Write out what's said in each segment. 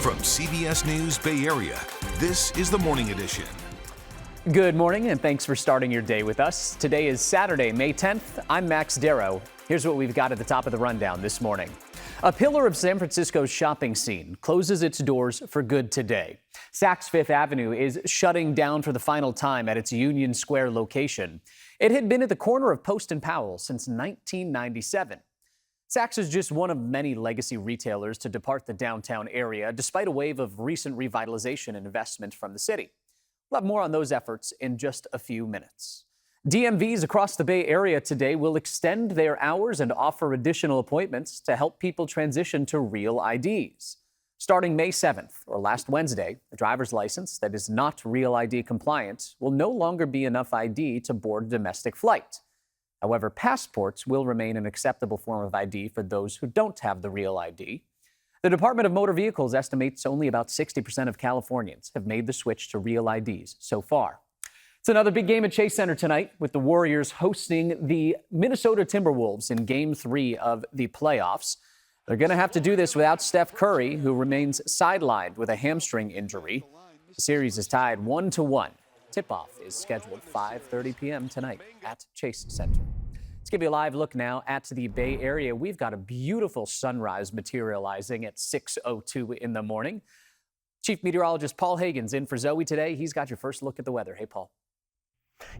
From CBS News Bay Area, this is the Morning Edition. Good morning and thanks for starting your day with us. Today is Saturday, May 10th. I'm Max Darrow. Here's what we've got at the top of the rundown this morning. A pillar of San Francisco's shopping scene closes its doors for good today. Saks Fifth Avenue is shutting down for the final time at its Union Square location. It had been at the corner of Post and Powell since 1997. Saks is just one of many legacy retailers to depart the downtown area, despite a wave of recent revitalization and investment from the city. We'll have more on those efforts in just a few minutes. DMVs across the Bay Area today will extend their hours and offer additional appointments to help people transition to real IDs. Starting May 7th, or last Wednesday, a driver's license that is not real ID compliant will no longer be enough ID to board a domestic flight. However, passports will remain an acceptable form of ID for those who don't have the real ID. The Department of Motor Vehicles estimates only about 60% of Californians have made the switch to real IDs so far. It's another big game at Chase Center tonight with the Warriors hosting the Minnesota Timberwolves in Game 3 of the playoffs. They're going to have to do this without Steph Curry, who remains sidelined with a hamstring injury. The series is tied 1-1. Tip-off is scheduled 5:30 p.m. tonight at Chase Center. Let's give you a live look now at the Bay Area. We've got a beautiful sunrise materializing at 6:02 in the morning. Chief Meteorologist Paul Hagen's in for Zoe today. He's got your first look at the weather. Hey, Paul.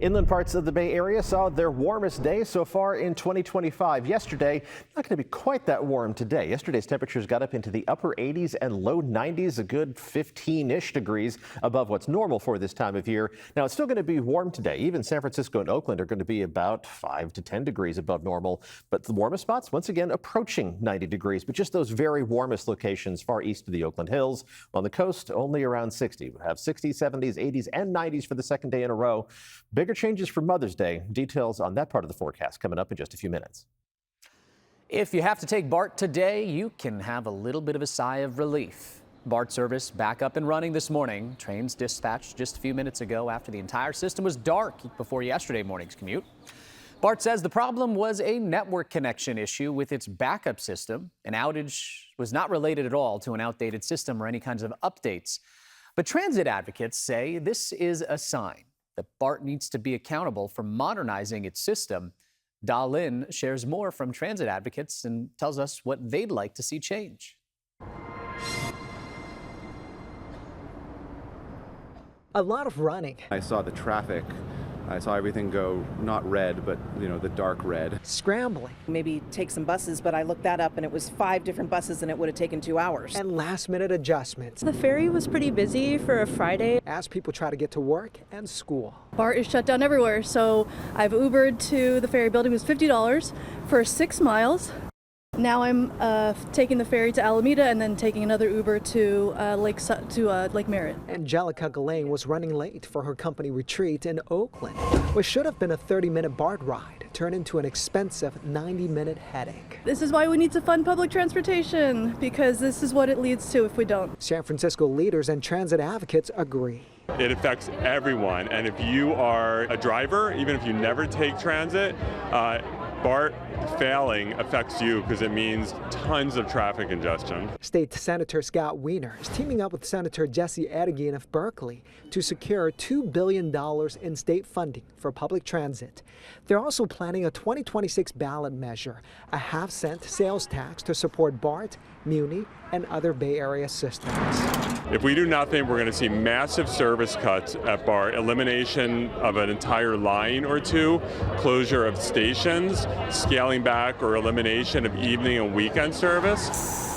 Inland parts of the Bay Area saw their warmest day so far in 2025. Yesterday, not going to be quite that warm today. Yesterday's temperatures got up into the upper 80s and low 90s, a good 15-ish degrees above what's normal for this time of year. Now, it's still going to be warm today. Even San Francisco and Oakland are going to be about 5 to 10 degrees above normal. But the warmest spots, once again, approaching 90 degrees. But just those very warmest locations far east of the Oakland Hills. On the coast, only around 60. We'll have 60s, 70s, 80s, and 90s for the second day in a row. Bigger changes for Mother's Day. Details on that part of the forecast coming up in just a few minutes. If you have to take BART today, you can have a little bit of a sigh of relief. BART service back up and running this morning. Trains dispatched just a few minutes ago after the entire system was dark before yesterday morning's commute. BART says the problem was a network connection issue with its backup system. An outage was not related at all to an outdated system or any kinds of updates. But transit advocates say this is a sign that BART needs to be accountable for modernizing its system. Dalin shares more from transit advocates and tells us what they'd like to see change. A lot of running. I saw the traffic. I saw everything go not red, but the dark red. Scrambling. Maybe take some buses, but I looked that up and it was 5 different buses and it would have taken 2 hours. And last-minute adjustments. The ferry was pretty busy for a Friday. As people try to get to work and school. BART is shut down everywhere, so I've Ubered to the ferry building. It was $50 for 6 miles. Now I'm taking the ferry to Alameda and then taking another Uber to Lake Merritt. Angelica Ghislaine was running late for her company retreat in Oakland. What should have been a 30-minute BART ride turned into an expensive 90-minute headache. This is why we need to fund public transportation, because this is what it leads to if we don't. San Francisco leaders and transit advocates agree. It affects everyone, and if you are a driver, even if you never take transit, BART failing affects you because it means tons of traffic congestion. State Senator Scott Wiener is teaming up with Senator Jesse Adigan of Berkeley to secure $2 billion in state funding for public transit. They're also planning a 2026 ballot measure, a half-cent sales tax to support BART, Muni, and other Bay Area systems. If we do nothing, we're going to see massive service cuts at BART, elimination of an entire line or two, closure of stations, scaling back or elimination of evening and weekend service.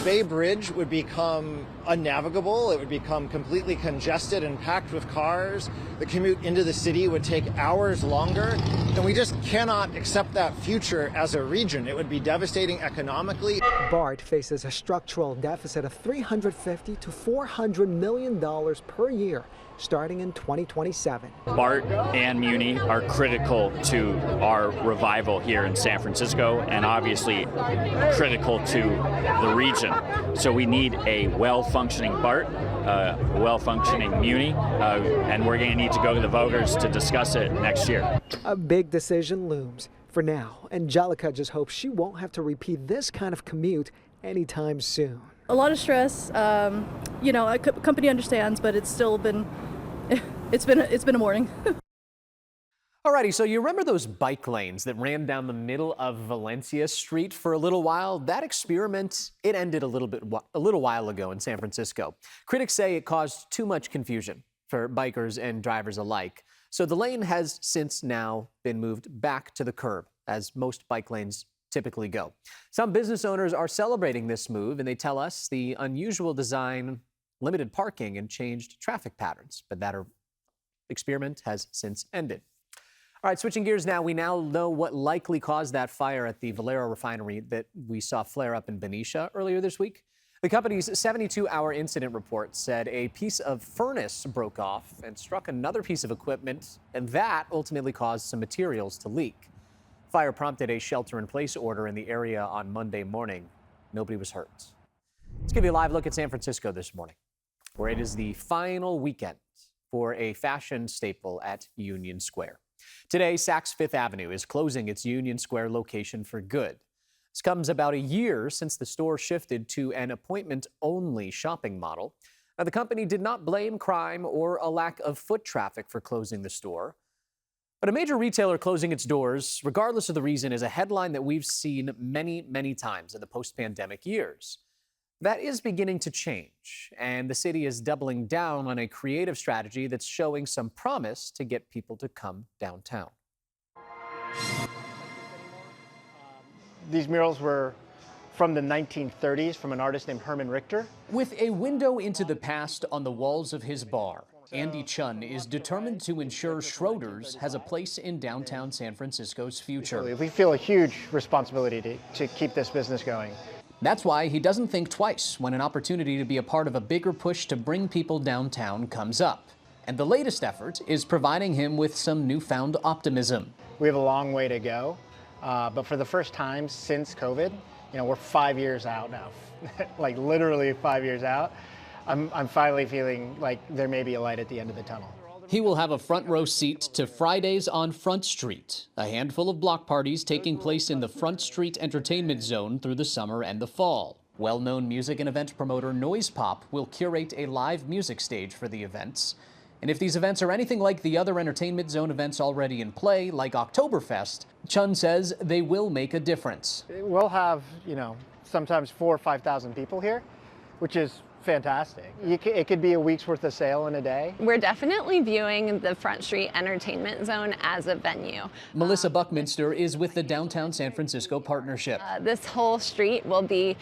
Bay Bridge would become unnavigable. It would become completely congested and packed with cars. The commute into the city would take hours longer. And we just cannot accept that future as a region. It would be devastating economically. BART faces a structural deficit of $350 to $400 million per year starting in 2027. BART and Muni are critical to our revival here in San Francisco and obviously critical to the region. So we need a well-functioning BART, well-functioning Muni, and we're going to need to go to the voters to discuss it next year. A big decision looms. For now, Angelica just hopes she won't have to repeat this kind of commute anytime soon. A lot of stress. You know, a company understands, but it's still been, it's been a morning. Alrighty, so you remember those bike lanes that ran down the middle of Valencia Street for a little while? That experiment, it ended a little while ago in San Francisco. Critics say it caused too much confusion for bikers and drivers alike. So the lane has since now been moved back to the curb, as most bike lanes typically go. Some business owners are celebrating this move, and they tell us the unusual design limited parking and changed traffic patterns, but that experiment has since ended. All right, switching gears now, we now know what likely caused that fire at the Valero Refinery that we saw flare up in Benicia earlier this week. The company's 72-hour incident report said a piece of furnace broke off and struck another piece of equipment, and that ultimately caused some materials to leak. Fire prompted a shelter-in-place order in the area on Monday morning. Nobody was hurt. Let's give you a live look at San Francisco this morning, where it is the final weekend for a fashion staple at Union Square. Today, Saks Fifth Avenue is closing its Union Square location for good. This comes about a year since the store shifted to an appointment-only shopping model. Now, the company did not blame crime or a lack of foot traffic for closing the store. But a major retailer closing its doors, regardless of the reason, is a headline that we've seen many, many times in the post-pandemic years. That is beginning to change, and the city is doubling down on a creative strategy that's showing some promise to get people to come downtown. These murals were from the 1930s from an artist named Herman Richter. With a window into the past on the walls of his bar, Andy Chun is determined to ensure Schroeder's has a place in downtown San Francisco's future. We feel a huge responsibility to keep this business going. That's why he doesn't think twice when an opportunity to be a part of a bigger push to bring people downtown comes up. And the latest effort is providing him with some newfound optimism. We have a long way to go, but for the first time since COVID, we're 5 years out now, like literally 5 years out. I'm finally feeling like there may be a light at the end of the tunnel. He will have a front row seat to Fridays on Front Street, a handful of block parties taking place in the Front Street entertainment zone through the summer and the fall. Well-known music and event promoter Noise Pop will curate a live music stage for the events. And if these events are anything like the other entertainment zone events already in play, like Oktoberfest, Chun says they will make a difference. We'll have, sometimes 4,000 or 5,000 people here, which is fantastic. It could be a week's worth of sale in a day. We're definitely viewing the Front Street Entertainment Zone as a venue. Melissa Buckminster is with the Downtown San Francisco Partnership. This whole street will be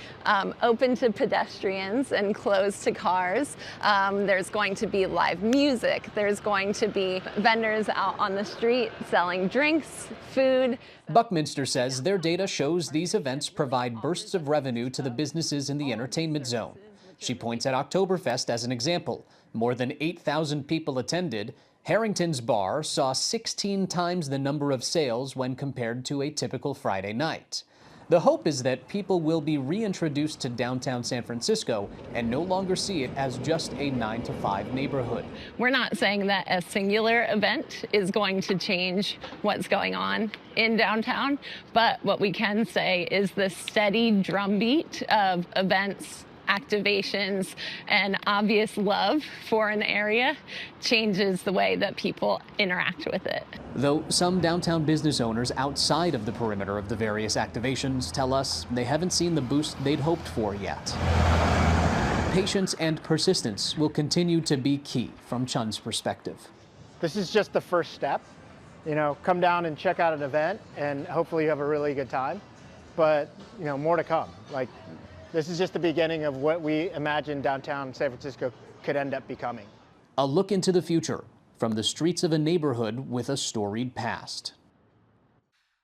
open to pedestrians and closed to cars. There's going to be live music. There's going to be vendors out on the street selling drinks, food. Buckminster says their data shows these events provide bursts of revenue to the businesses in the entertainment zone. She points at Oktoberfest as an example. More than 8,000 people attended. Harrington's bar saw 16 times the number of sales when compared to a typical Friday night. The hope is that people will be reintroduced to downtown San Francisco and no longer see it as just a 9-to-5 neighborhood. We're not saying that a singular event is going to change what's going on in downtown, but what we can say is the steady drumbeat of events, activations, and obvious love for an area changes the way that people interact with it. Though some downtown business owners outside of the perimeter of the various activations tell us they haven't seen the boost they'd hoped for yet. Patience and persistence will continue to be key from Chun's perspective. This is just the first step. Come down and check out an event and hopefully you have a really good time. But, more to come. This is just the beginning of what we imagine downtown San Francisco could end up becoming. A look into the future from the streets of a neighborhood with a storied past.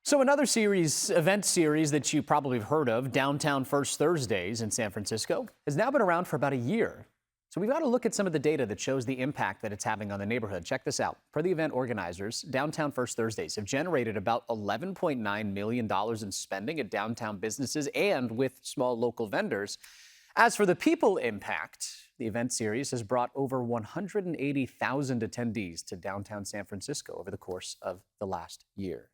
So another event series that you probably have heard of, Downtown First Thursdays in San Francisco, has now been around for about a year. So we've got to look at some of the data that shows the impact that it's having on the neighborhood. Check this out. Per the event organizers, Downtown First Thursdays have generated about $11.9 million in spending at downtown businesses and with small local vendors. As for the people impact, the event series has brought over 180,000 attendees to downtown San Francisco over the course of the last year.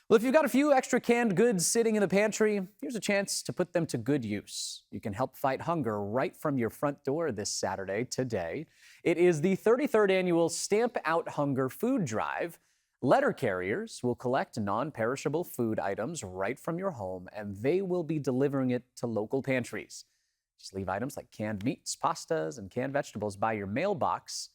Well, if you've got a few extra canned goods sitting in the pantry, here's a chance to put them to good use. You can help fight hunger right from your front door this Saturday, today. It is the 33rd annual Stamp Out Hunger food drive. Letter carriers will collect non-perishable food items right from your home, and they will be delivering it to local pantries. Just leave items like canned meats, pastas, and canned vegetables by your mailbox.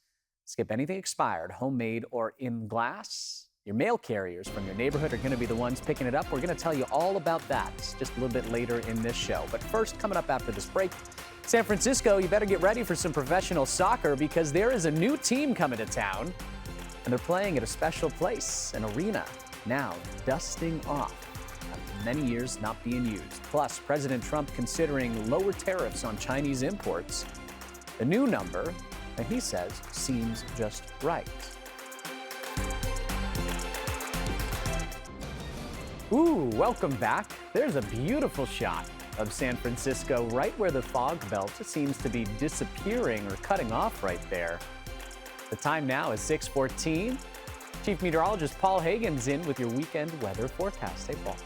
Skip anything expired, homemade, or in glass. Your mail carriers from your neighborhood are going to be the ones picking it up. We're going to tell you all about that just a little bit later in this show. But first, coming up after this break, San Francisco, you better get ready for some professional soccer because there is a new team coming to town, and they're playing at a special place, an arena, now dusting off after many years not being used. Plus, President Trump considering lower tariffs on Chinese imports. The new number, and he says, seems just right. Ooh, welcome back. There's a beautiful shot of San Francisco right where the fog belt seems to be disappearing or cutting off right there. The time now is 6:14. Chief Meteorologist Paul Hagan's in with your weekend weather forecast. Hey, Paul.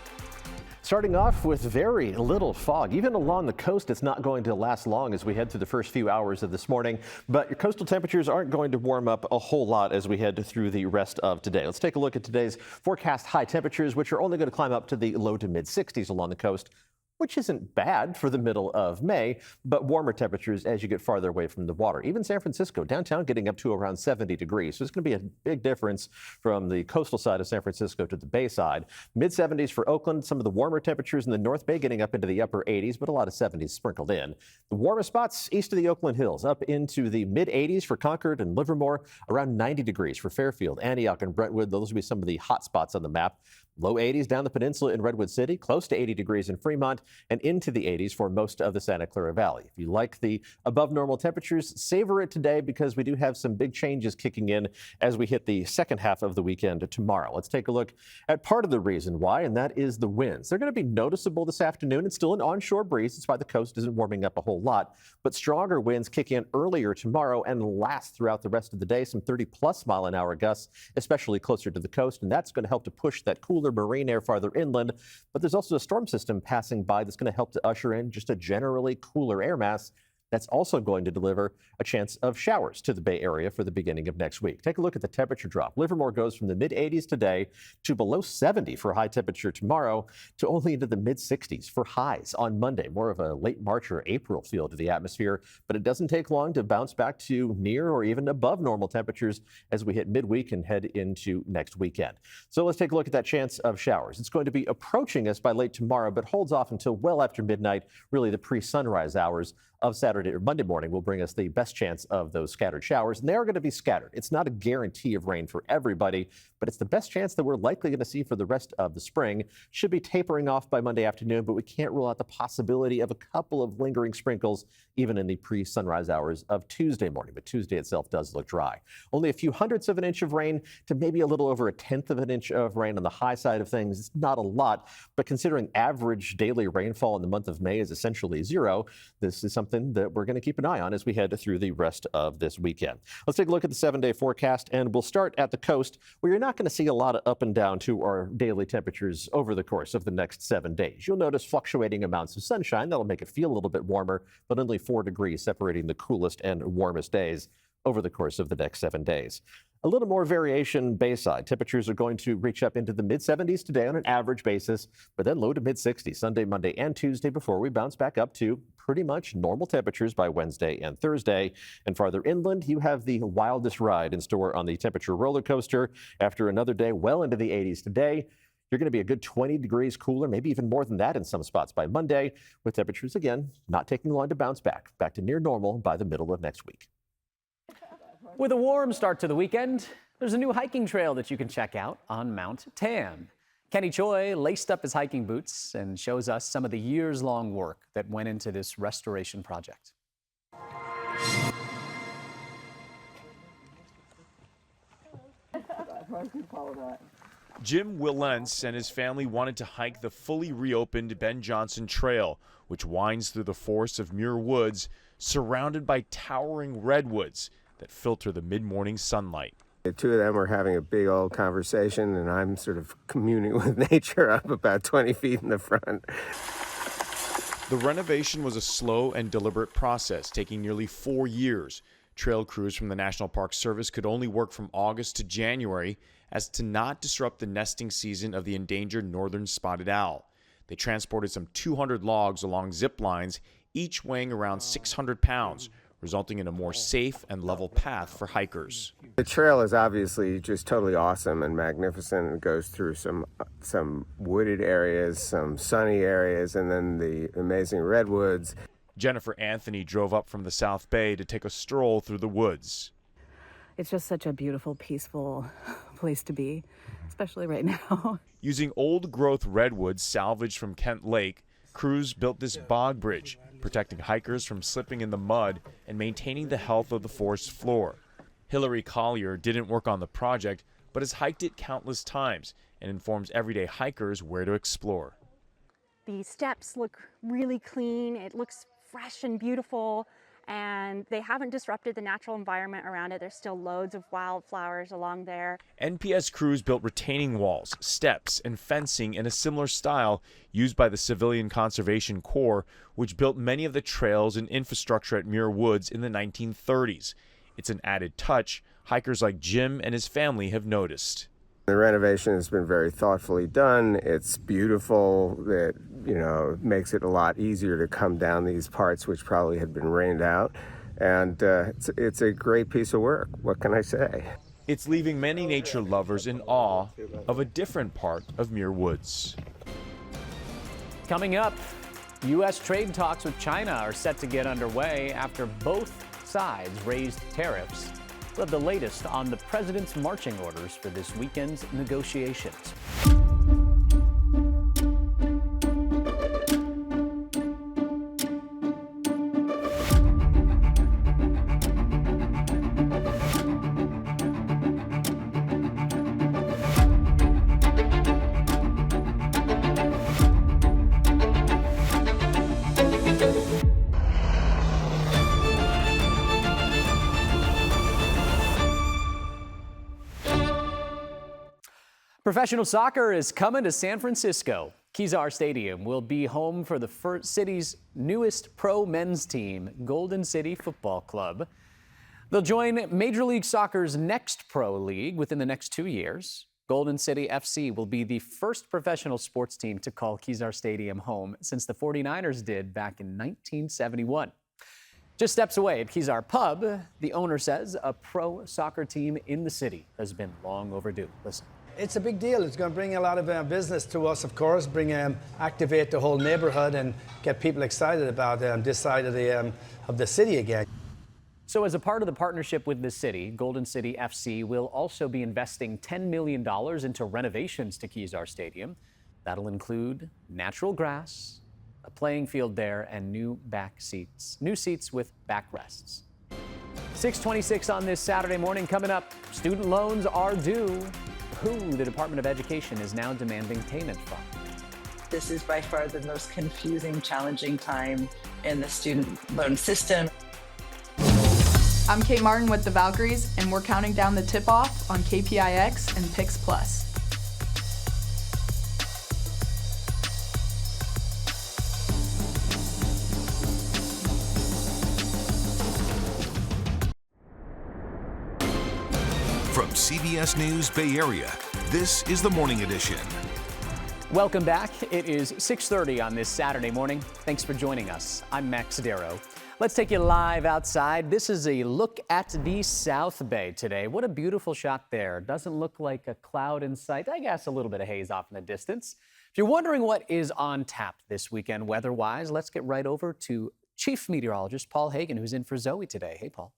Starting off with very little fog. Even along the coast, it's not going to last long as we head through the first few hours of this morning. But your coastal temperatures aren't going to warm up a whole lot as we head through the rest of today. Let's take a look at today's forecast high temperatures, which are only going to climb up to the low to mid 60s along the coast, which isn't bad for the middle of May, but warmer temperatures as you get farther away from the water. Even San Francisco, downtown, getting up to around 70 degrees. So it's going to be a big difference from the coastal side of San Francisco to the bay side. Mid 70s for Oakland, some of the warmer temperatures in the North Bay getting up into the upper 80s, but a lot of 70s sprinkled in. The warmest spots east of the Oakland Hills, up into the mid 80s for Concord and Livermore, around 90 degrees for Fairfield, Antioch, and Brentwood. Those will be some of the hot spots on the map. Low 80s down the peninsula in Redwood City, close to 80 degrees in Fremont, and into the 80s for most of the Santa Clara Valley. If you like the above normal temperatures, savor it today because we do have some big changes kicking in as we hit the second half of the weekend tomorrow. Let's take a look at part of the reason why, and that is the winds. They're going to be noticeable this afternoon. It's still an onshore breeze. That's why the coast isn't warming up a whole lot, but stronger winds kick in earlier tomorrow and last throughout the rest of the day. Some 30-plus mile-an-hour gusts, especially closer to the coast, and that's going to help to push that cooler marine air farther inland. But there's also a storm system passing by that's going to help to usher in just a generally cooler air mass that's also going to deliver a chance of showers to the Bay Area for the beginning of next week. Take a look at the temperature drop. Livermore goes from the mid-80s today to below 70 for high temperature tomorrow to only into the mid-60s for highs on Monday. More of a late March or April feel to the atmosphere, but it doesn't take long to bounce back to near or even above normal temperatures as we hit midweek and head into next weekend. So let's take a look at that chance of showers. It's going to be approaching us by late tomorrow, but holds off until well after midnight, really the pre-sunrise hours of Saturday or Monday morning will bring us the best chance of those scattered showers, and they are going to be scattered. It's not a guarantee of rain for everybody, but it's the best chance that we're likely going to see for the rest of the spring. Should be tapering off by Monday afternoon, but we can't rule out the possibility of a couple of lingering sprinkles even in the pre-sunrise hours of Tuesday morning, but Tuesday itself does look dry. Only a few hundredths of an inch of rain to maybe a little over a tenth of an inch of rain on the high side of things. It's not a lot, but considering average daily rainfall in the month of May is essentially zero, this is something that we're going to keep an eye on as we head through the rest of this weekend. Let's take a look at the 7-day forecast, and we'll start at the coast where you're not going to see a lot of up and down to our daily temperatures over the course of the next 7 days. You'll notice fluctuating amounts of sunshine. That'll make it feel a little bit warmer, but only 4 degrees separating the coolest and warmest days over the course of the next 7 days. A little more variation bayside. Temperatures are going to reach up into the mid-70s today on an average basis, but then low to mid-60s Sunday, Monday, and Tuesday before we bounce back up to pretty much normal temperatures by Wednesday and Thursday. And farther inland, you have the wildest ride in store on the temperature roller coaster. After another day well into the 80s today, you're going to be a good 20 degrees cooler, maybe even more than that in some spots by Monday, with temperatures, again, not taking long to bounce back to near normal by the middle of next week. With a warm start to the weekend, there's a new hiking trail that you can check out on Mount Tam. Kenny Choi laced up his hiking boots and shows us some of the years-long work that went into this restoration project. Jim Willentz and his family wanted to hike the fully reopened Ben Jonson Trail, which winds through the forests of Muir Woods, surrounded by towering redwoods that filter the mid-morning sunlight. The two of them were having a big old conversation, and I'm sort of communing with nature up about 20 feet in the front. The renovation was a slow and deliberate process, taking nearly 4 years. Trail crews from the National Park Service could only work from August to January as to not disrupt the nesting season of the endangered northern spotted owl. They transported some 200 logs along zip lines, each weighing around 600 pounds, resulting in a more safe and level path for hikers. The trail is obviously just totally awesome and magnificent. It goes through some wooded areas, some sunny areas, and then the amazing redwoods. Jennifer Anthony drove up from the South Bay to take a stroll through the woods. It's just such a beautiful, peaceful place to be, especially right now. Using old-growth redwoods salvaged from Kent Lake, crews built this bog bridge, protecting hikers from slipping in the mud and maintaining the health of the forest floor. Hillary Collier didn't work on the project, but has hiked it countless times and informs everyday hikers where to explore. The steps look really clean. It looks fresh and beautiful, and they haven't disrupted the natural environment around it. There's still loads of wildflowers along there. NPS crews built retaining walls, steps, and fencing in a similar style used by the Civilian Conservation Corps, which built many of the trails and infrastructure at Muir Woods in the 1930s. It's an added touch hikers like Jim and his family have noticed. The renovation has been very thoughtfully done. It's beautiful. It, makes it a lot easier to come down these parts which probably had been rained out. And it's a great piece of work. What can I say? It's leaving many nature lovers in awe of a different part of Muir Woods. Coming up, U.S. trade talks with China are set to get underway after both sides raised tariffs. We'll have the latest on the president's marching orders for this weekend's negotiations. Professional soccer is coming to San Francisco. Kezar Stadium will be home for the city's newest pro men's team, Golden City Football Club. They'll join Major League Soccer's next pro league within the next 2 years. Golden City FC will be the first professional sports team to call Kezar Stadium home since the 49ers did back in 1971. Just steps away at Kezar Pub, the owner says a pro soccer team in the city has been long overdue. Listen. It's a big deal. It's going to bring a lot of business to us, of course, activate the whole neighborhood and get people excited about this side of the city again. So as a part of the partnership with the city, Golden City FC will also be investing $10 million into renovations to Kezar Stadium. That'll include natural grass, a playing field there, and new seats with backrests. 6:26 on this Saturday morning. Coming up, student loans are due. Who the Department of Education is now demanding payment from. This is by far the most confusing, challenging time in the student loan system. I'm Kate Martin with the Valkyries, and we're counting down the tip-off on KPIX and Pix Plus. From CBS News Bay Area, this is the Morning Edition. Welcome back. It is 6:30 on this Saturday morning. Thanks for joining us. I'm Max Darrow. Let's take you live outside. This is a look at the South Bay today. What a beautiful shot there. Doesn't look like a cloud in sight. I guess a little bit of haze off in the distance. If you're wondering what is on tap this weekend weather-wise, let's get right over to Chief Meteorologist Paul Hagan, who's in for Zoe today. Hey, Paul.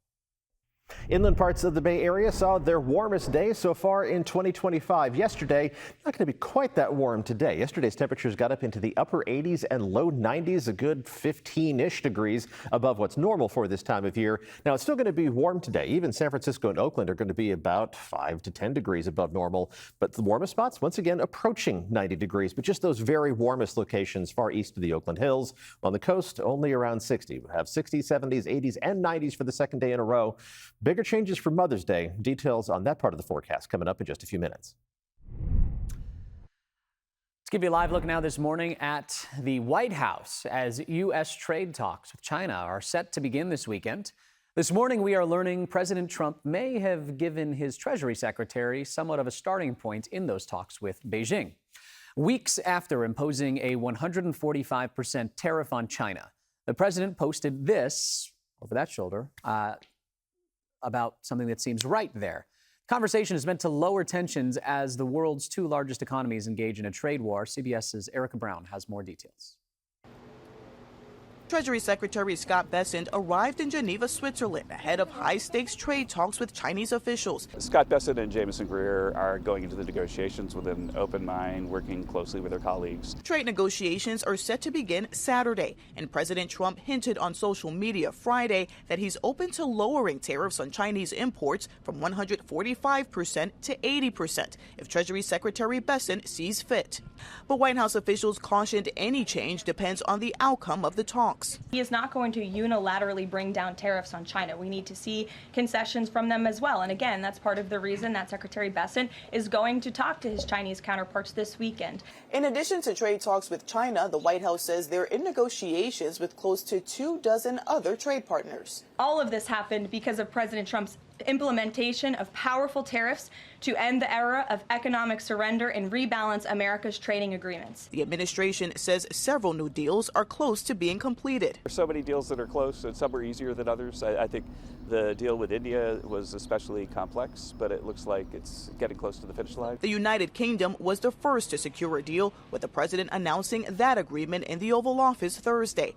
Inland parts of the Bay Area saw their warmest day so far in 2025. Yesterday, not going to be quite that warm today. Yesterday's temperatures got up into the upper 80s and low 90s, a good 15-ish degrees above what's normal for this time of year. Now, it's still going to be warm today. Even San Francisco and Oakland are going to be about 5 to 10 degrees above normal. But the warmest spots, once again, approaching 90 degrees. But just those very warmest locations far east of the Oakland Hills. On the coast, only around 60. We'll have 60s, 70s, 80s, and 90s for the second day in a row. Bigger changes for Mother's Day. Details on that part of the forecast coming up in just a few minutes. Let's give you a live look now this morning at the White House as U.S. trade talks with China are set to begin this weekend. This morning, we are learning President Trump may have given his Treasury Secretary somewhat of a starting point in those talks with Beijing. Weeks after imposing a 145% tariff on China, the president posted this over that shoulder about something that seems right there. Conversation is meant to lower tensions as the world's two largest economies engage in a trade war. CBS's Erica Brown has more details. Treasury Secretary Scott Bessent arrived in Geneva, Switzerland, ahead of high-stakes trade talks with Chinese officials. Scott Bessent and Jameson Greer are going into the negotiations with an open mind, working closely with their colleagues. Trade negotiations are set to begin Saturday, and President Trump hinted on social media Friday that he's open to lowering tariffs on Chinese imports from 145% to 80% if Treasury Secretary Bessent sees fit. But White House officials cautioned any change depends on the outcome of the talks. He is not going to unilaterally bring down tariffs on China. We need to see concessions from them as well. And again, that's part of the reason that Secretary Bessent is going to talk to his Chinese counterparts this weekend. In addition to trade talks with China, the White House says they're in negotiations with close to 24 other trade partners. All of this happened because of President Trump's implementation of powerful tariffs to end the era of economic surrender and rebalance America's trading agreements. The administration says several new deals are close to being completed. There's so many deals that are close, and some are easier than others. I think the deal with India was especially complex, but it looks like it's getting close to the finish line. The United Kingdom was the first to secure a deal, with the president announcing that agreement in the Oval Office Thursday.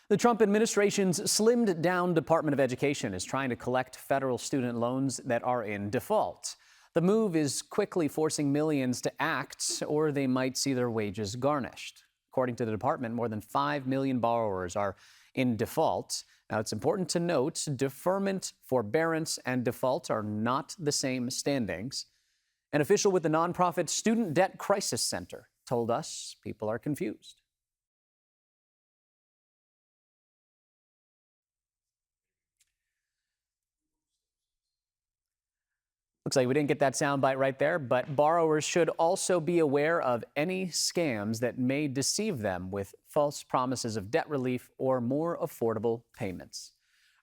The Trump administration's slimmed down Department of Education is trying to collect federal student loans that are in default. The move is quickly forcing millions to act, or they might see their wages garnished. According to the department, more than 5 million borrowers are in default. Now, it's important to note deferment, forbearance, and default are not the same standings. An official with the nonprofit Student Debt Crisis Center told us people are confused. Looks like we didn't get that soundbite right there, but borrowers should also be aware of any scams that may deceive them with false promises of debt relief or more affordable payments.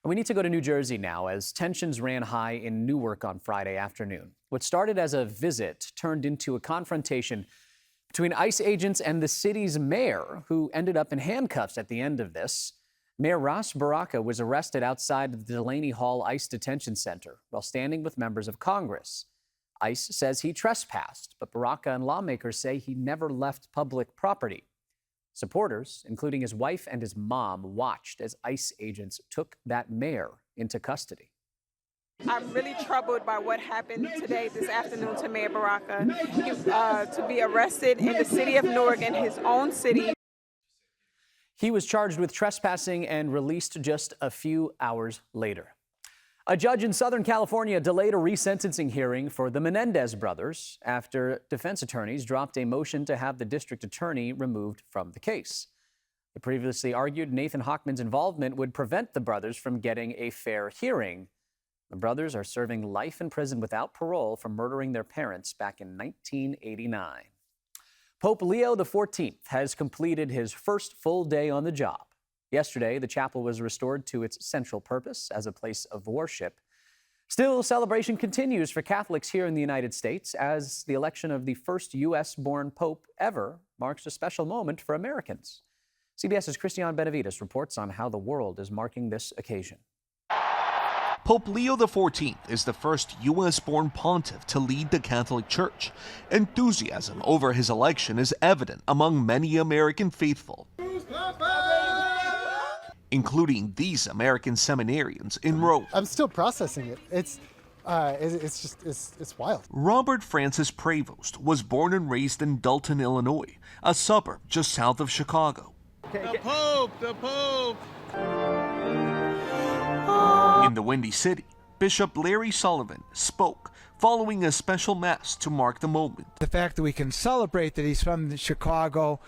We need to go to New Jersey now as tensions ran high in Newark on Friday afternoon. What started as a visit turned into a confrontation between ICE agents and the city's mayor, who ended up in handcuffs at the end of this. Mayor Ras Baraka was arrested outside the Delaney Hall ICE detention center while standing with members of Congress. ICE says he trespassed, but Baraka and lawmakers say he never left public property. Supporters, including his wife and his mom, watched as ICE agents took that mayor into custody. I'm really troubled by what happened this afternoon to Mayor Baraka, to be arrested in the city of Newark, in his own city. He was charged with trespassing and released just a few hours later. A judge in Southern California delayed a resentencing hearing for the Menendez brothers after defense attorneys dropped a motion to have the district attorney removed from the case. The previously argued Nathan Hochman's involvement would prevent the brothers from getting a fair hearing. The brothers are serving life in prison without parole for murdering their parents back in 1989. Pope Leo XIV has completed his first full day on the job. Yesterday, the chapel was restored to its central purpose as a place of worship. Still, celebration continues for Catholics here in the United States as the election of the first U.S.-born pope ever marks a special moment for Americans. CBS's Christian Benavides reports on how the world is marking this occasion. Pope Leo XIV is the first U.S.-born pontiff to lead the Catholic Church. Enthusiasm over his election is evident among many American faithful, including these American seminarians in Rome. I'm still processing it. It's wild. Robert Francis Prevost was born and raised in Dalton, Illinois, a suburb just south of Chicago. The Pope! In the Windy City, Bishop Larry Sullivan spoke following a special mass to mark the moment. The fact that we can celebrate that he's from Chicago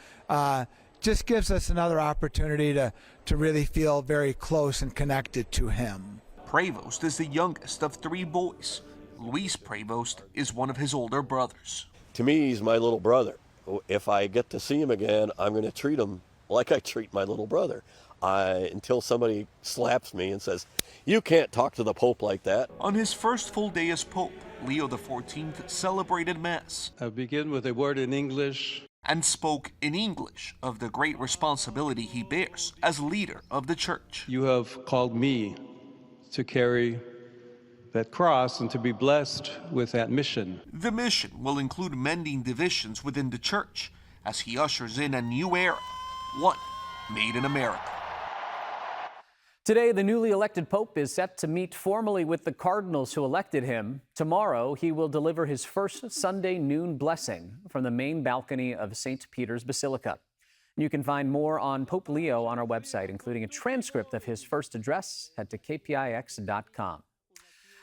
just gives us another opportunity to really feel very close and connected to him. Prevost is the youngest of 3 boys. Luis Prevost is one of his older brothers. To me, he's my little brother. If I get to see him again, I'm going to treat him like I treat my little brother. Until somebody slaps me and says, "You can't talk to the Pope like that." On his first full day as Pope, Leo XIV celebrated Mass. I begin with a word in English. And spoke in English of the great responsibility he bears as leader of the church. You have called me to carry that cross and to be blessed with that mission. The mission will include mending divisions within the church as he ushers in a new era, one made in America. Today, the newly elected Pope is set to meet formally with the cardinals who elected him. Tomorrow, he will deliver his first Sunday noon blessing from the main balcony of St. Peter's Basilica. You can find more on Pope Leo on our website, including a transcript of his first address. Head to kpix.com.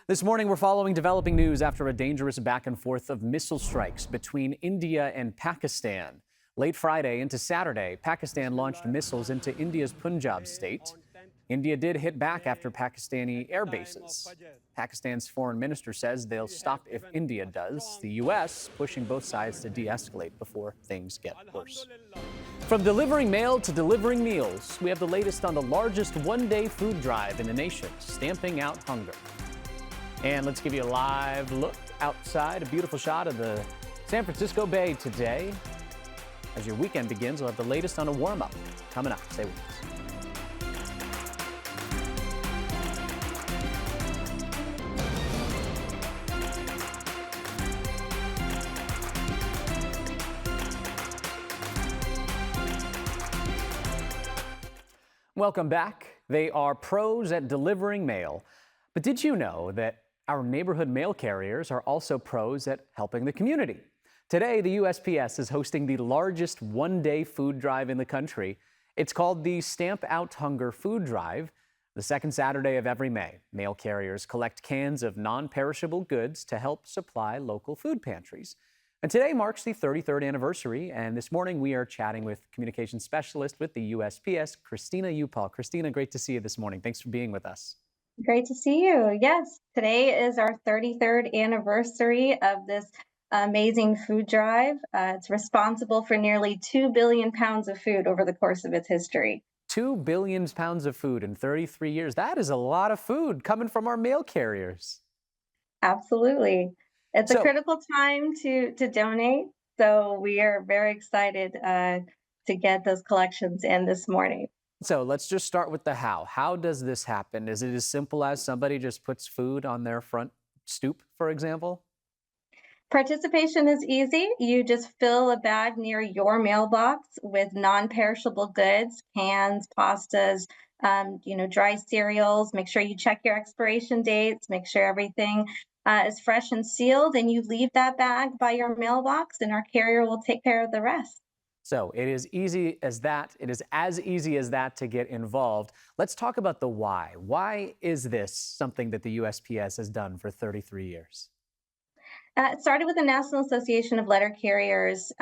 This morning, we're following developing news after a dangerous back and forth of missile strikes between India and Pakistan. Late Friday into Saturday, Pakistan launched missiles into India's Punjab state. India did hit back after Pakistani air bases. Pakistan's foreign minister says they'll stop if India does. The U.S. pushing both sides to de-escalate before things get worse. From delivering mail to delivering meals, we have the latest on the largest one-day food drive in the nation, stamping out hunger. And let's give you a live look outside, a beautiful shot of the San Francisco Bay today. As your weekend begins, we'll have the latest on a warm-up coming up. Stay with us. Welcome back. They are pros at delivering mail. But did you know that our neighborhood mail carriers are also pros at helping the community? Today, the USPS is hosting the largest one-day food drive in the country. It's called the Stamp Out Hunger Food Drive. The second Saturday of every May, mail carriers collect cans of non-perishable goods to help supply local food pantries. And today marks the 33rd anniversary, and this morning we are chatting with communications specialist with the USPS, Christina Upal. Christina, great to see you this morning. Thanks for being with us. Great to see you. Yes, today is our 33rd anniversary of this amazing food drive. It's responsible for nearly 2 billion pounds of food over the course of its history. 2 billion pounds of food in 33 years. That is a lot of food coming from our mail carriers. Absolutely. It's a critical time to donate, so we are very excited to get those collections in this morning. So let's just start with the how. How does this happen? Is it as simple as somebody just puts food on their front stoop, for example? Participation is easy. You just fill a bag near your mailbox with non-perishable goods, cans, pastas, dry cereals. Make sure you check your expiration dates, make sure everything is fresh and sealed, and you leave that bag by your mailbox and our carrier will take care of the rest. So it is easy as that. It is as easy as that to get involved. Let's talk about the why. Why is this something that the USPS has done for 33 years? It started with the National Association of Letter Carriers,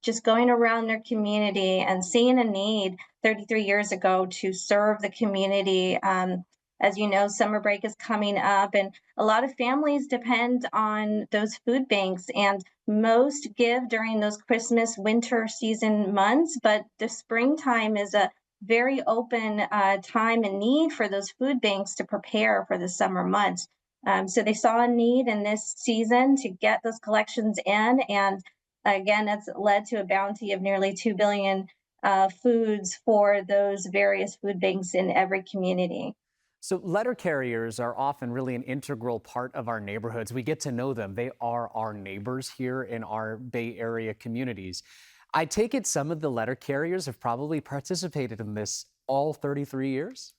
just going around their community and seeing a need 33 years ago to serve the community. As you know, summer break is coming up, and a lot of families depend on those food banks, and most give during those Christmas, winter season months, but the springtime is a very open time and need for those food banks to prepare for the summer months. So they saw a need in this season to get those collections in, and again, that's led to a bounty of nearly 2 billion foods for those various food banks in every community. So letter carriers are often really an integral part of our neighborhoods. We get to know them. They are our neighbors here in our Bay Area communities. I take it some of the letter carriers have probably participated in this all 33 years?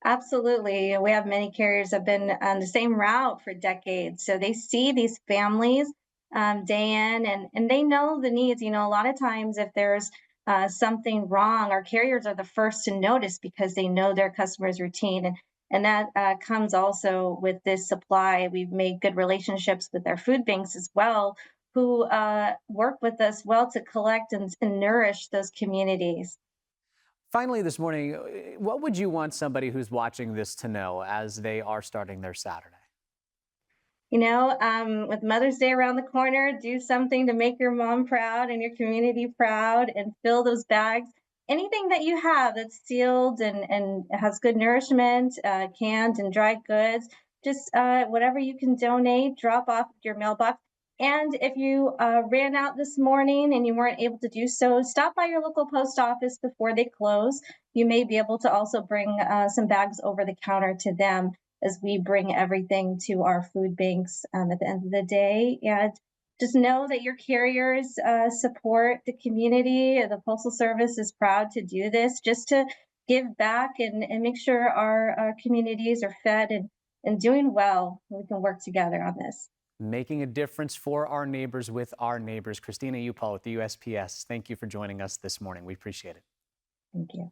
Absolutely. We have many carriers that have been on the same route for decades. So they see these families day in, and they know the needs. A lot of times if there's something wrong, our carriers are the first to notice because they know their customers' routine. And that comes also with this supply. We've made good relationships with our food banks as well, who work with us well to collect and nourish those communities. Finally this morning, what would you want somebody who's watching this to know as they are starting their Saturday? You know, with Mother's Day around the corner, do something to make your mom proud and your community proud and fill those bags. Anything that you have that's sealed and has good nourishment, canned and dried goods, just whatever you can donate, drop off at your mailbox. And if you ran out this morning and you weren't able to do so, stop by your local post office before they close. You may be able to also bring some bags over the counter to them as we bring everything to our food banks at the end of the day. And just know that your carriers support the community. The Postal Service is proud to do this just to give back and make sure our communities are fed and doing well. We can work together on this. Making a difference for our neighbors with our neighbors. Christina Upal with the USPS, thank you for joining us this morning. We appreciate it. Thank you.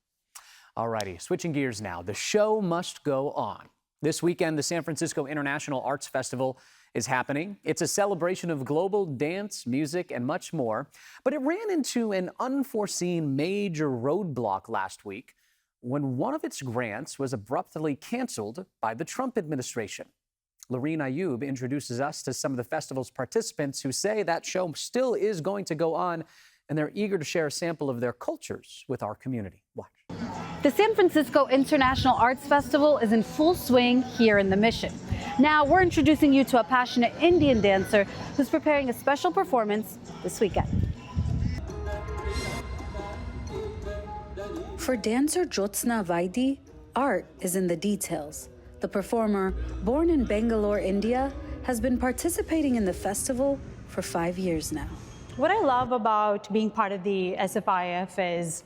All righty, switching gears now. The show must go on. This weekend, the San Francisco International Arts Festival is happening. It's a celebration of global dance, music, and much more. But it ran into an unforeseen major roadblock last week when one of its grants was abruptly canceled by the Trump administration. Lorene Ayub introduces us to some of the festival's participants who say that show still is going to go on, and they're eager to share a sample of their cultures with our community. Watch. The San Francisco International Arts Festival is in full swing here in the Mission. Now we're introducing you to a passionate Indian dancer who's preparing a special performance this weekend. For dancer Jyotsna Vaidi, art is in the details. The performer, born in Bangalore, India, has been participating in the festival for 5 years now. What I love about being part of the SFIF is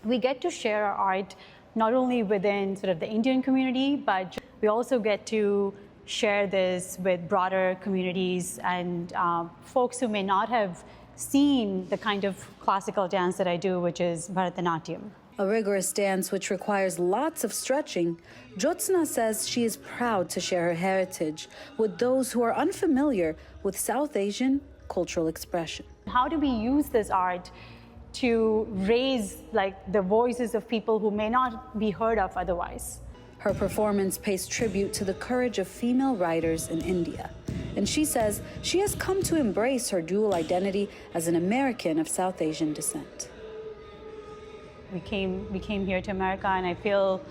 we get to share our art not only within sort of the Indian community, but we also get to share this with broader communities and folks who may not have seen the kind of classical dance that I do, which is Bharatanatyam. A rigorous dance which requires lots of stretching, Jyotsna says she is proud to share her heritage with those who are unfamiliar with South Asian cultural expression. How do we use this art to raise the voices of people who may not be heard of otherwise? Her performance pays tribute to the courage of female writers in India. And she says she has come to embrace her dual identity as an American of South Asian descent. We came here to America, and I feel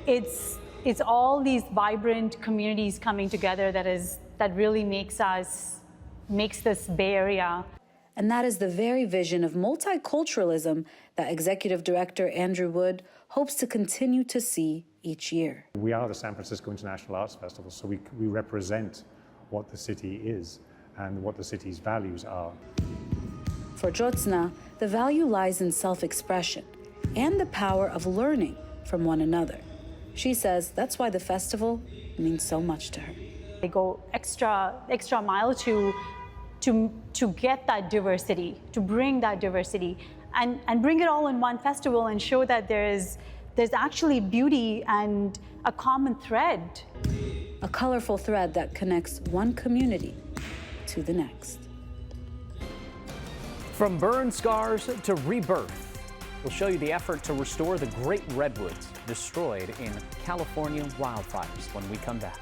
it's all these vibrant communities coming together that really makes this Bay Area. And that is the very vision of multiculturalism that Executive Director Andrew Wood hopes to continue to see each year. We are the San Francisco International Arts Festival, so we represent what the city is and what the city's values are. For Jyotsna, the value lies in self-expression and the power of learning from one another. She says that's why the festival means so much to her. They go extra mile to get that diversity, to bring that diversity, and bring it all in one festival and show that there's actually beauty and a common thread. A colorful thread that connects one community to the next. From burn scars to rebirth, we'll show you the effort to restore the great redwoods destroyed in California wildfires when we come back.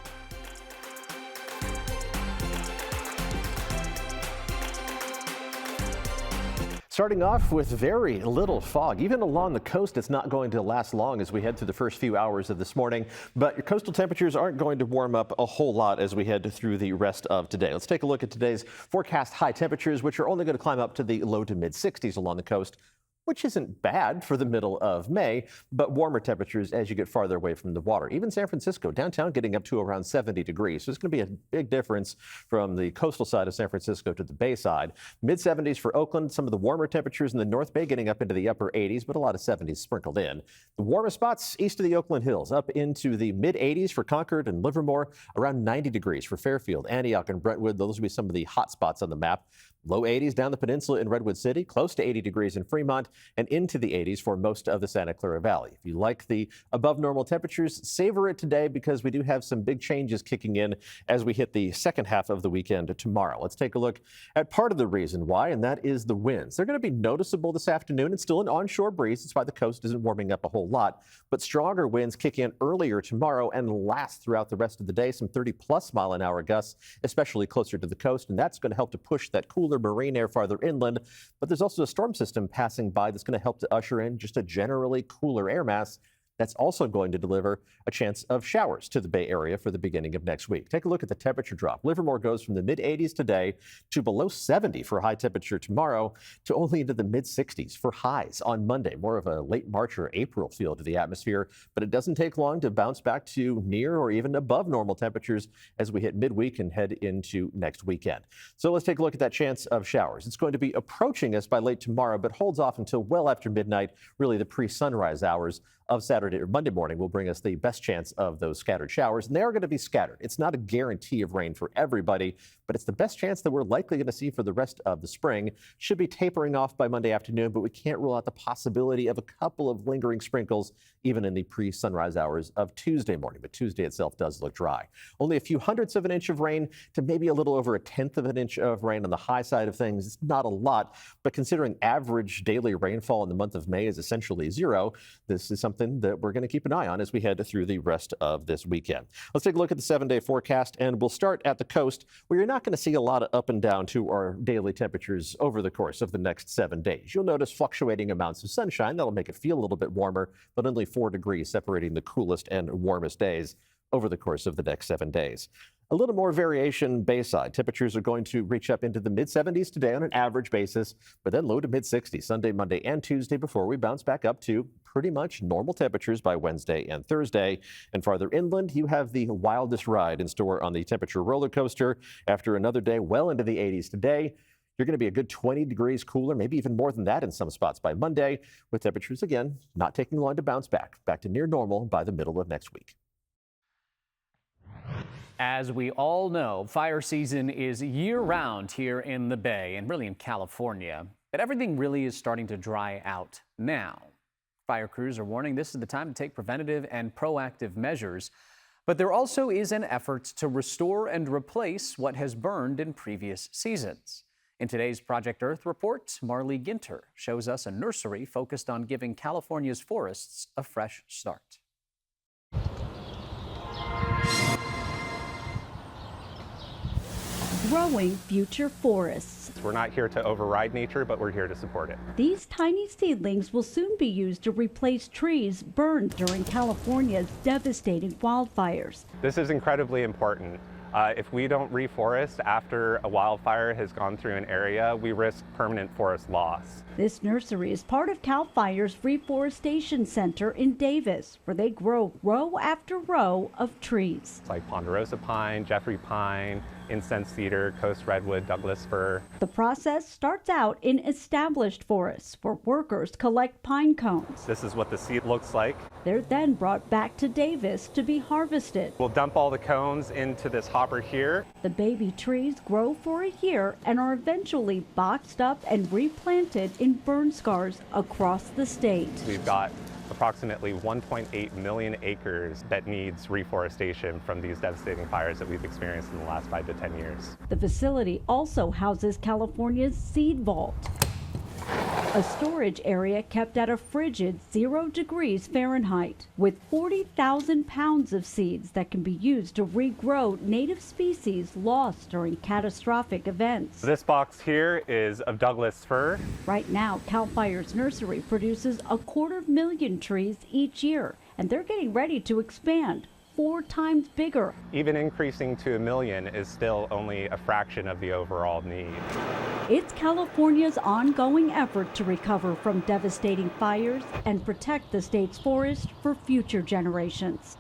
Starting off with very little fog. Even along the coast, it's not going to last long as we head through the first few hours of this morning. But your coastal temperatures aren't going to warm up a whole lot as we head through the rest of today. Let's take a look at today's forecast high temperatures, which are only going to climb up to the low to mid 60s along the coast, which isn't bad for the middle of May, but warmer temperatures as you get farther away from the water. Even San Francisco, downtown, getting up to around 70 degrees. So it's going to be a big difference from the coastal side of San Francisco to the Bay side. Mid 70s for Oakland, some of the warmer temperatures in the North Bay getting up into the upper 80s, but a lot of 70s sprinkled in. The warmest spots east of the Oakland Hills, up into the mid 80s for Concord and Livermore, around 90 degrees for Fairfield, Antioch, and Brentwood. Those will be some of the hot spots on the map. Low 80s down the peninsula in Redwood City, close to 80 degrees in Fremont, and into the 80s for most of the Santa Clara Valley. If you like the above normal temperatures, savor it today because we do have some big changes kicking in as we hit the second half of the weekend tomorrow. Let's take a look at part of the reason why, and that is the winds. They're going to be noticeable this afternoon. It's still an onshore breeze. That's why the coast isn't warming up a whole lot, but stronger winds kick in earlier tomorrow and last throughout the rest of the day. Some 30+ mile-an-hour gusts, especially closer to the coast, and that's going to help to push that cooler marine air farther inland. But there's also a storm system passing by that's going to help to usher in just a generally cooler air mass that's also going to deliver a chance of showers to the Bay Area for the beginning of next week. Take a look at the temperature drop. Livermore goes from the mid-80s today to below 70 for high temperature tomorrow to only into the mid-60s for highs on Monday. More of a late March or April feel to the atmosphere, but it doesn't take long to bounce back to near or even above normal temperatures as we hit midweek and head into next weekend. So let's take a look at that chance of showers. It's going to be approaching us by late tomorrow, but holds off until well after midnight, really the pre-sunrise hours of Saturday or Monday morning will bring us the best chance of those scattered showers. And they are going to be scattered. It's not a guarantee of rain for everybody, but it's the best chance that we're likely going to see for the rest of the spring. Should be tapering off by Monday afternoon, but we can't rule out the possibility of a couple of lingering sprinkles even in the pre-sunrise hours of Tuesday morning. But Tuesday itself does look dry. Only a few hundredths of an inch of rain to maybe a little over a tenth of an inch of rain on the high side of things. It's not a lot, but considering average daily rainfall in the month of May is essentially zero, this is something that we're going to keep an eye on as we head through the rest of this weekend. Let's take a look at the 7-day forecast, and we'll start at the coast where you're not going to see a lot of up and down to our daily temperatures over the course of the next 7 days. You'll notice fluctuating amounts of sunshine. That'll make it feel a little bit warmer, but only 4 degrees separating the coolest and warmest days over the course of the next 7 days. A little more variation bayside. Temperatures are going to reach up into the mid-70s today on an average basis, but then low to mid-60s Sunday, Monday, and Tuesday before we bounce back up to pretty much normal temperatures by Wednesday and Thursday. And farther inland, you have the wildest ride in store on the temperature roller coaster. After another day well into the 80s today, you're going to be a good 20 degrees cooler, maybe even more than that in some spots by Monday, with temperatures, again, not taking long to bounce back to near normal by the middle of next week. As we all know, fire season is year-round here in the Bay and really in California, but everything really is starting to dry out now. Fire crews are warning this is the time to take preventative and proactive measures, but there also is an effort to restore and replace what has burned in previous seasons. In today's Project Earth report, Marlee Ginter shows us a nursery focused on giving California's forests a fresh start. Growing future forests. We're not here to override nature, but we're here to support it. These tiny seedlings will soon be used to replace trees burned during California's devastating wildfires. This is incredibly important. If we don't reforest after a wildfire has gone through an area, we risk permanent forest loss. This nursery is part of CAL FIRE's Reforestation Center in Davis, where they grow row after row of trees. It's like ponderosa pine, Jeffrey pine, incense cedar, coast redwood, Douglas fir. The process starts out in established forests where workers collect pine cones. This is what the seed looks like. They're then brought back to Davis to be harvested. We'll dump all the cones into this hopper here. The baby trees grow for a year and are eventually boxed up and replanted in burn scars across the state. We've got approximately 1.8 million acres that needs reforestation from these devastating fires that we've experienced in the last 5 to 10 years. The facility also houses California's Seed Vault, a storage area kept at a frigid 0 degrees Fahrenheit, with 40,000 pounds of seeds that can be used to regrow native species lost during catastrophic events. This box here is of Douglas fir. Right now, CAL FIRE's nursery produces 250,000 trees each year, and they're getting ready to expand 4 times bigger. Even increasing to 1 million is still only a fraction of the overall need. It's California's ongoing effort to recover from devastating fires and protect the state's forest for future generations.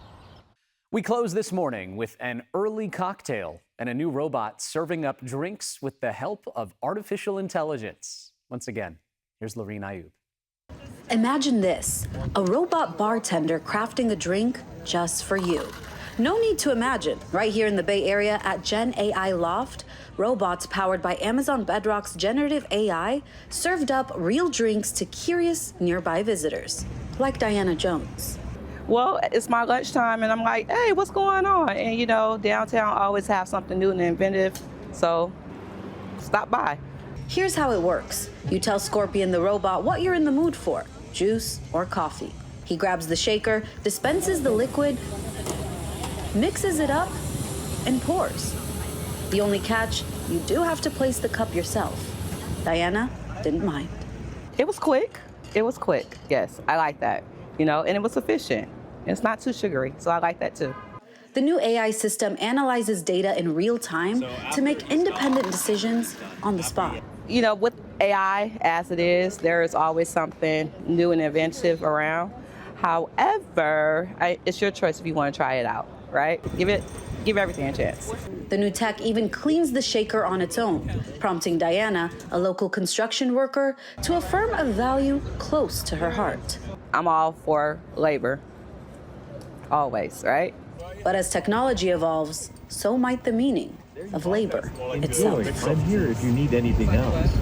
We close this morning with an early cocktail and a new robot serving up drinks with the help of artificial intelligence. Once again, here's Lorene Ayub. Imagine this, a robot bartender crafting a drink just for you. No need to imagine. Right here in the Bay Area at Gen AI Loft, robots powered by Amazon Bedrock's generative AI served up real drinks to curious nearby visitors, like Diana Jones. Well, it's my lunchtime and I'm like, hey, what's going on? And you know, downtown always have something new and inventive, so stop by. Here's how it works. You tell Scorpion the robot what you're in the mood for, juice or coffee. He grabs the shaker, dispenses the liquid, mixes it up, and pours. The only catch, you do have to place the cup yourself. Diana didn't mind. It was quick. It was quick, yes. I like that, you know, and it was efficient. It's not too sugary, so I like that too. The new AI system analyzes data in real time to make independent decisions on the spot. You know, with AI as it is, there is always something new and inventive around. However, it's your choice if you want to try it out, right? Give everything a chance. The new tech even cleans the shaker on its own, prompting Diana, a local construction worker, to affirm a value close to her heart. I'm all for labor, always, right? But as technology evolves, so might the meaning of labor itself. I'm here if you need anything else.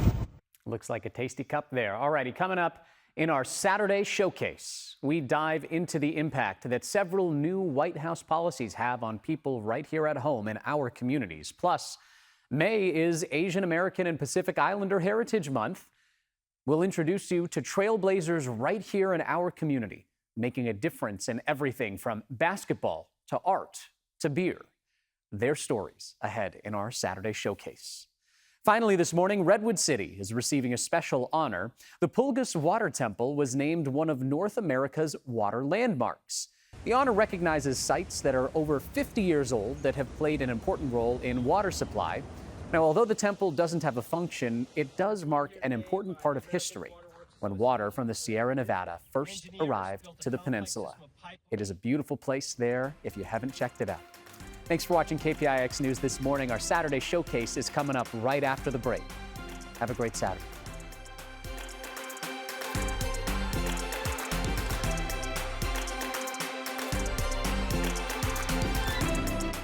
Looks like a tasty cup there. All righty, coming up in our Saturday showcase, we dive into the impact that several new White House policies have on people right here at home in our communities. Plus, May is Asian American and Pacific Islander Heritage Month. We'll introduce you to trailblazers right here in our community, making a difference in everything from basketball to art to beer. Their stories ahead in our Saturday showcase. Finally this morning, Redwood City is receiving a special honor. The Pulgas Water Temple was named one of North America's water landmarks. The honor recognizes sites that are over 50 years old that have played an important role in water supply. Now, although the temple doesn't have a function, it does mark an important part of history when water from the Sierra Nevada first arrived to the peninsula. It is a beautiful place there if you haven't checked it out. Thanks for watching KPIX News this morning. Our Saturday showcase is coming up right after the break. Have a great Saturday.